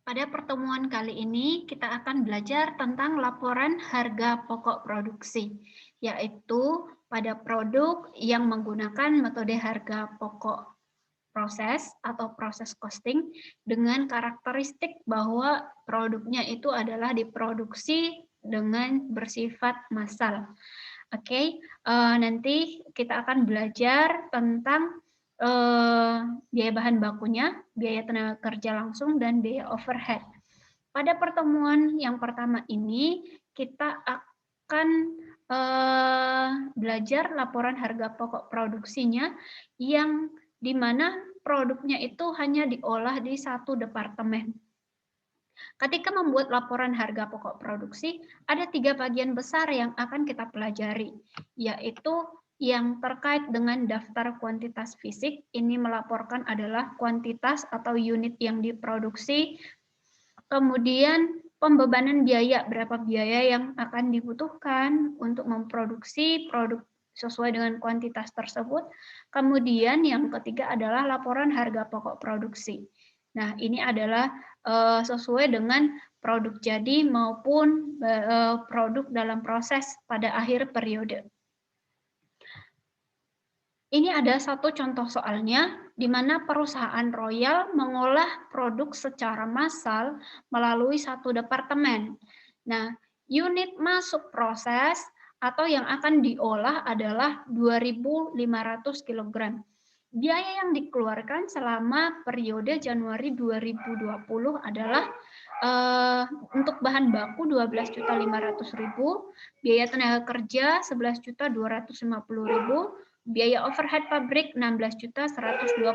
Pada pertemuan kali ini, kita akan belajar tentang laporan harga pokok produksi, yaitu pada produk yang menggunakan metode harga pokok proses atau proses costing dengan karakteristik bahwa produknya itu adalah diproduksi dengan bersifat massal. Oke, nanti kita akan belajar tentang biaya bahan bakunya, biaya tenaga kerja langsung, dan biaya overhead. Pada pertemuan yang pertama ini, kita akan belajar laporan harga pokok produksinya yang di mana produknya itu hanya diolah di satu departemen. Ketika membuat laporan harga pokok produksi, ada 3 bagian besar yang akan kita pelajari, yaitu yang terkait dengan daftar kuantitas fisik, ini melaporkan adalah kuantitas atau unit yang diproduksi, kemudian pembebanan biaya, berapa biaya yang akan dibutuhkan untuk memproduksi produk sesuai dengan kuantitas tersebut. Kemudian yang ketiga adalah laporan harga pokok produksi. Nah, ini adalah sesuai dengan produk jadi maupun produk dalam proses pada akhir periode. Ini ada satu contoh soalnya, di mana perusahaan Royal mengolah produk secara massal melalui satu departemen. Nah, unit masuk proses atau yang akan diolah adalah 2.500 kg. Biaya yang dikeluarkan selama periode Januari 2020 adalah untuk bahan baku 12.500.000, biaya tenaga kerja 11.250.000, biaya overhead pabrik 16.125.000.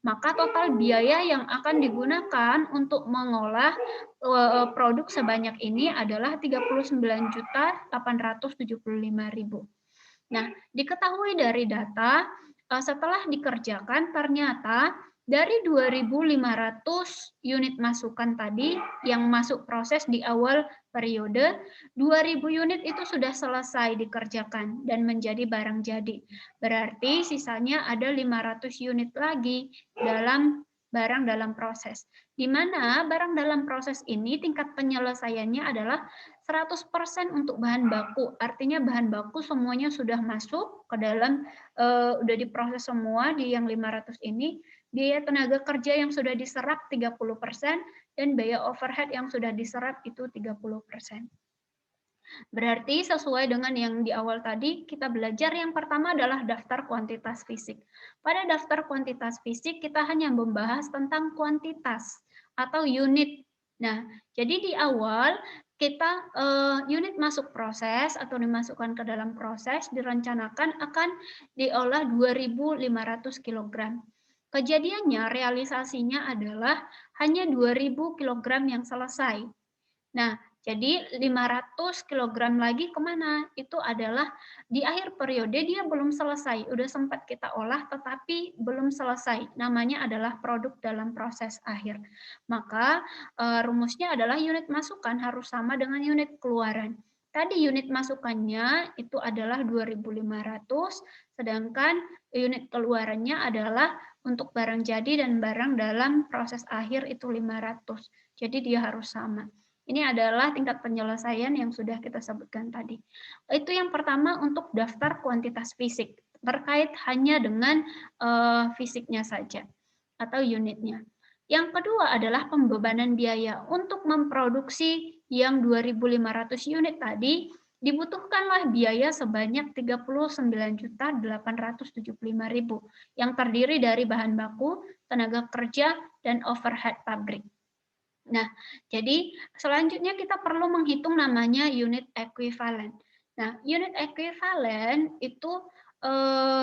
Maka total biaya yang akan digunakan untuk mengolah produk sebanyak ini adalah 39.875.000. Nah, diketahui dari data setelah dikerjakan ternyata dari 2.500 unit masukan tadi yang masuk proses di awal periode, 2.000 unit itu sudah selesai dikerjakan dan menjadi barang jadi. Berarti sisanya ada 500 unit lagi dalam barang dalam proses. Di mana barang dalam proses ini tingkat penyelesaiannya adalah 100% untuk bahan baku. Artinya bahan baku semuanya sudah masuk ke dalam, udah diproses semua di yang 500 ini. Biaya tenaga kerja yang sudah diserap 30% dan biaya overhead yang sudah diserap itu 30%. Berarti sesuai dengan yang di awal tadi, kita belajar yang pertama adalah daftar kuantitas fisik. Pada daftar kuantitas fisik, kita hanya membahas tentang kuantitas atau unit. Nah, jadi di awal kita unit masuk proses atau dimasukkan ke dalam proses direncanakan akan diolah 2.500 kg. Kejadiannya, realisasinya adalah hanya 2.000 kg yang selesai. Nah, jadi 500 kg lagi kemana? Itu adalah di akhir periode dia belum selesai, udah sempat kita olah tetapi belum selesai. Namanya adalah produk dalam proses akhir. Maka rumusnya adalah unit masukan harus sama dengan unit keluaran. Tadi unit masukannya itu adalah 2.500, sedangkan unit keluarannya adalah untuk barang jadi dan barang dalam proses akhir itu 500. Jadi dia harus sama. Ini adalah tingkat penyelesaian yang sudah kita sebutkan tadi. Itu yang pertama untuk daftar kuantitas fisik, terkait hanya dengan fisiknya saja atau unitnya. Yang kedua adalah pembebanan biaya. Untuk memproduksi yang 2.500 unit tadi, dibutuhkanlah biaya sebanyak 39.875.000 yang terdiri dari bahan baku, tenaga kerja, dan overhead pabrik. Nah, jadi selanjutnya kita perlu menghitung namanya unit ekuivalen. Nah, unit ekuivalen itu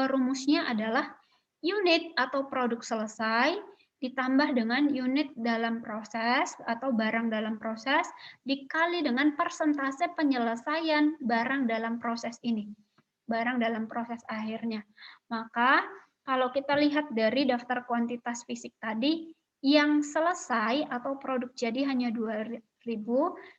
rumusnya adalah unit atau produk selesai ditambah dengan unit dalam proses atau barang dalam proses dikali dengan persentase penyelesaian barang dalam proses ini. Barang dalam proses akhirnya. Maka kalau kita lihat dari daftar kuantitas fisik tadi, yang selesai atau produk jadi hanya 2.000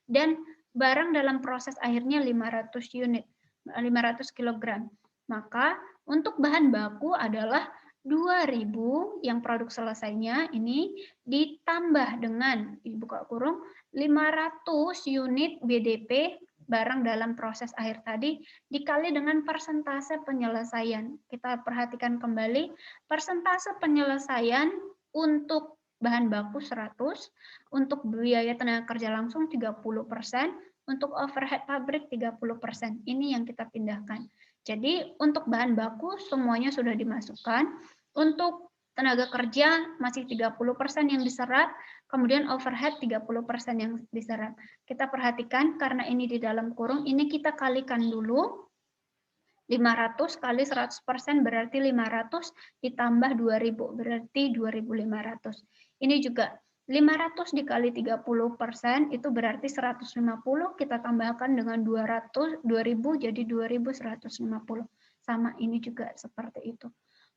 dan barang dalam proses akhirnya 500 unit, 500 kg. Maka untuk bahan baku adalah 2.000 yang produk selesainya ini ditambah dengan dibuka kurung 500 unit BDP barang dalam proses akhir tadi dikali dengan persentase penyelesaian. Kita perhatikan kembali persentase penyelesaian untuk bahan baku 100, untuk biaya tenaga kerja langsung 30%, untuk overhead pabrik 30%. Ini yang kita pindahkan. Jadi untuk bahan baku semuanya sudah dimasukkan, untuk tenaga kerja masih 30% yang diserap, kemudian overhead 30% yang diserap. Kita perhatikan karena ini di dalam kurung, ini kita kalikan dulu. 500 kali 100% berarti 500 ditambah 2.000 berarti 2.500. Ini juga 500 dikali 30% itu berarti 150, kita tambahkan dengan 200, 2000 jadi 2150. Sama ini juga seperti itu.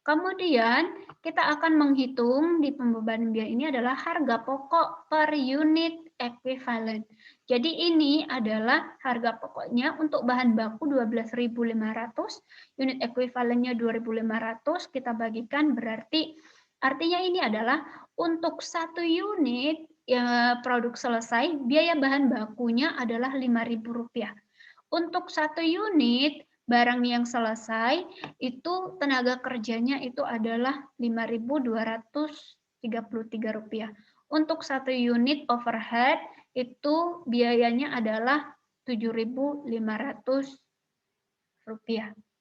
Kemudian kita akan menghitung di pembebanan biaya ini adalah harga pokok per unit ekuivalen. Jadi ini adalah harga pokoknya untuk bahan baku 12.500, unit ekuivalennya 2.500, kita bagikan berarti artinya ini adalah untuk satu unit ya, produk selesai, biaya bahan bakunya adalah Rp5.000. Untuk satu unit barang yang selesai, itu tenaga kerjanya itu adalah Rp5.233. Untuk satu unit overhead, itu biayanya adalah Rp7.500.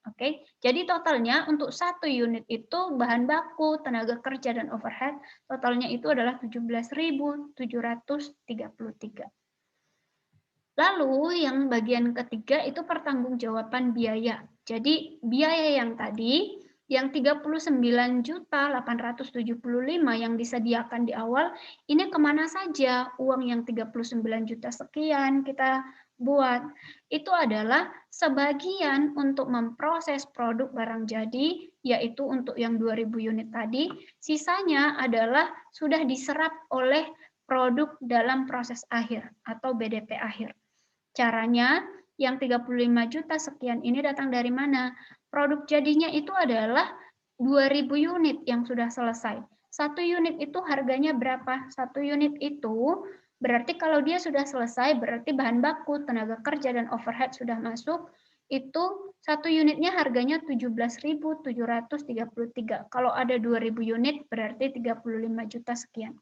Oke, jadi totalnya untuk satu unit itu bahan baku, tenaga kerja, dan overhead, totalnya itu adalah 17.733. Lalu yang bagian ketiga itu pertanggungjawaban biaya. Jadi biaya yang tadi, yang 39.875 yang disediakan di awal, ini kemana saja uang yang 39 juta sekian kita buat? Itu adalah sebagian untuk memproses produk barang jadi, yaitu untuk yang 2.000 unit tadi, sisanya adalah sudah diserap oleh produk dalam proses akhir atau BDP akhir. Caranya, yang 35 juta sekian ini datang dari mana? Produk jadinya itu adalah 2.000 unit yang sudah selesai. Satu unit itu harganya berapa? Satu unit itu berarti kalau dia sudah selesai, berarti bahan baku, tenaga kerja, dan overhead sudah masuk, itu satu unitnya harganya 17.733. Kalau ada 2.000 unit, berarti 35 juta sekian.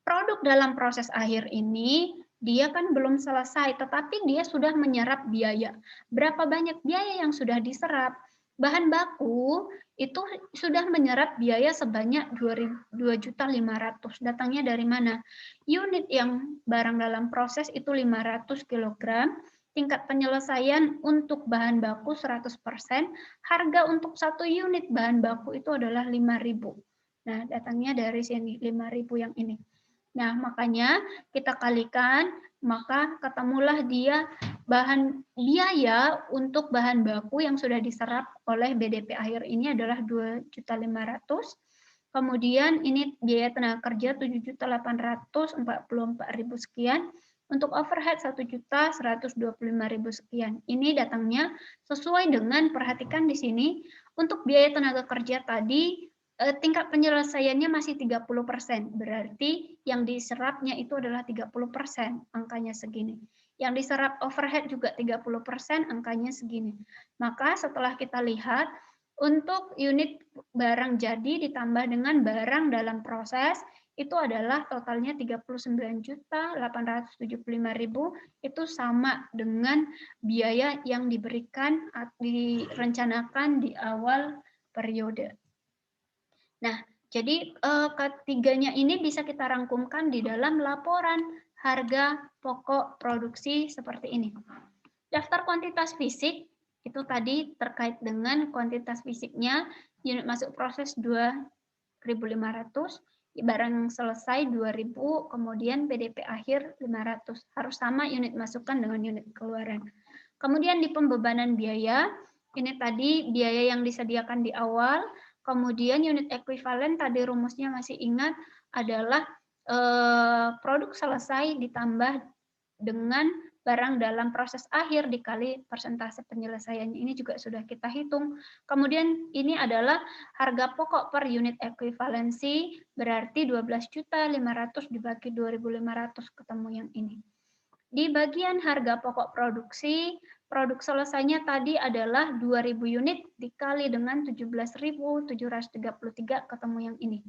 Produk dalam proses akhir ini dia kan belum selesai, tetapi dia sudah menyerap biaya. Berapa banyak biaya yang sudah diserap? Bahan baku itu sudah menyerap biaya sebanyak 2.500.000. Datangnya dari mana? Unit yang barang dalam proses itu 500 kg, tingkat penyelesaian untuk bahan baku 100%, harga untuk satu unit bahan baku itu adalah 5.000. Nah, datangnya dari sini 5.000 yang ini. Nah, makanya kita kalikan, maka ketemulah dia bahan biaya untuk bahan baku yang sudah diserap oleh BDP akhir ini adalah 2.500.000. Kemudian ini biaya tenaga kerja 7.844.000 sekian. Untuk overhead 1.125.000 sekian. Ini datangnya sesuai dengan, perhatikan di sini, untuk biaya tenaga kerja tadi tingkat penyelesaiannya masih 30%, berarti yang diserapnya itu adalah 30%, angkanya segini. Yang diserap overhead juga 30%, angkanya segini. Maka setelah kita lihat, untuk unit barang jadi ditambah dengan barang dalam proses, itu adalah totalnya 39.875.000, itu sama dengan biaya yang diberikan, direncanakan di awal periode. Nah, jadi ketiganya ini bisa kita rangkumkan di dalam laporan harga pokok produksi seperti ini. Daftar kuantitas fisik itu tadi terkait dengan kuantitas fisiknya, unit masuk proses 2.500, barang selesai 2.000, kemudian BDP akhir 500. Harus sama unit masukan dengan unit keluaran. Kemudian di pembebanan biaya, ini tadi biaya yang disediakan di awal. Kemudian unit ekuivalen tadi rumusnya masih ingat adalah produk selesai ditambah dengan barang dalam proses akhir dikali persentase penyelesaiannya, ini juga sudah kita hitung. Kemudian ini adalah harga pokok per unit ekuivalensi, berarti 12.500.000 dibagi 2.500, ketemu yang ini. Di bagian harga pokok produksi, produk selesainya tadi adalah 2.000 unit dikali dengan 17.733, ketemu yang ini.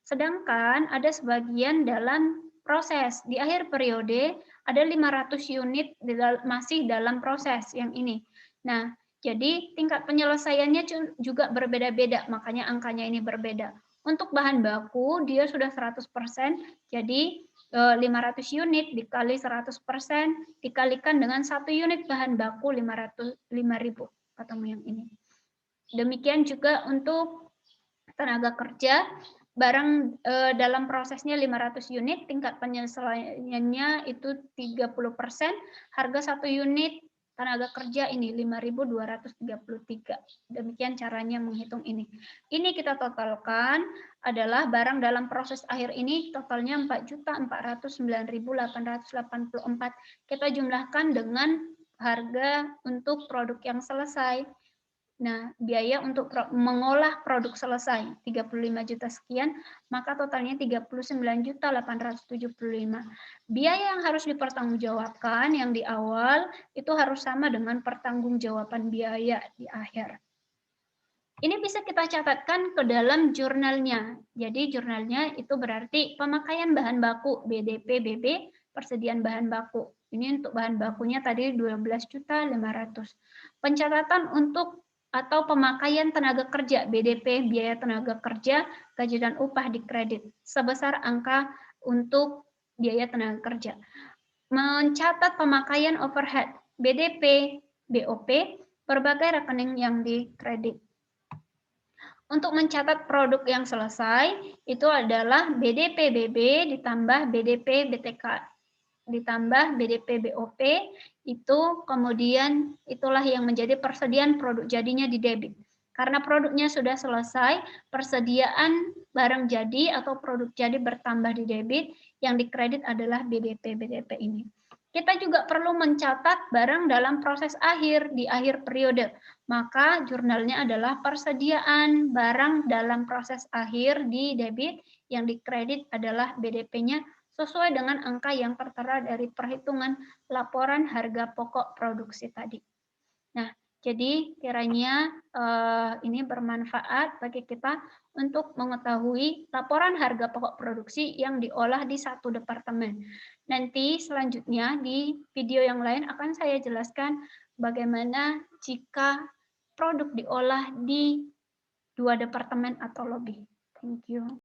Sedangkan ada sebagian dalam proses. Di akhir periode ada 500 unit masih dalam proses yang ini. Nah, jadi tingkat penyelesaiannya juga berbeda-beda, makanya angkanya ini berbeda. Untuk bahan baku dia sudah 100%, jadi 500 unit dikali 100% dikalikan dengan 1 unit bahan baku 5.000, ketemu yang ini. Demikian juga untuk tenaga kerja, barang dalam prosesnya 500 unit, tingkat penyelesaiannya itu 30%, harga 1 unit tenaga kerja ini 5.233. Demikian caranya menghitung ini. Ini kita totalkan adalah barang dalam proses akhir ini totalnya 4.409.884. Kita jumlahkan dengan harga untuk produk yang selesai. Nah, biaya untuk mengolah produk selesai 35 juta sekian, maka totalnya 39.875. Biaya yang harus dipertanggungjawabkan yang di awal itu harus sama dengan pertanggungjawaban biaya di akhir. Ini bisa kita catatkan ke dalam jurnalnya. Jadi jurnalnya itu berarti pemakaian bahan baku BDP BB, persediaan bahan baku. Ini untuk bahan bakunya tadi 12.500. Pencatatan untuk atau pemakaian tenaga kerja BDP, biaya tenaga kerja, gaji dan upah dikredit sebesar angka untuk biaya tenaga kerja. Mencatat pemakaian overhead BDP, BOP, berbagai rekening yang dikredit. Untuk mencatat produk yang selesai itu adalah BDP BB ditambah BDP BTK ditambah BDP BOP, itu kemudian itulah yang menjadi persediaan produk jadinya di debit. Karena produknya sudah selesai, persediaan barang jadi atau produk jadi bertambah di debit, yang dikredit adalah BDP BTP ini. Kita juga perlu mencatat barang dalam proses akhir di akhir periode. Maka jurnalnya adalah persediaan barang dalam proses akhir di debit, yang dikredit adalah BDP-nya sesuai dengan angka yang tertera dari perhitungan laporan harga pokok produksi tadi. Nah, jadi kiranya ini bermanfaat bagi kita untuk mengetahui laporan harga pokok produksi yang diolah di satu departemen. Nanti selanjutnya di video yang lain akan saya jelaskan bagaimana jika produk diolah di 2 departemen atau lebih. Thank you.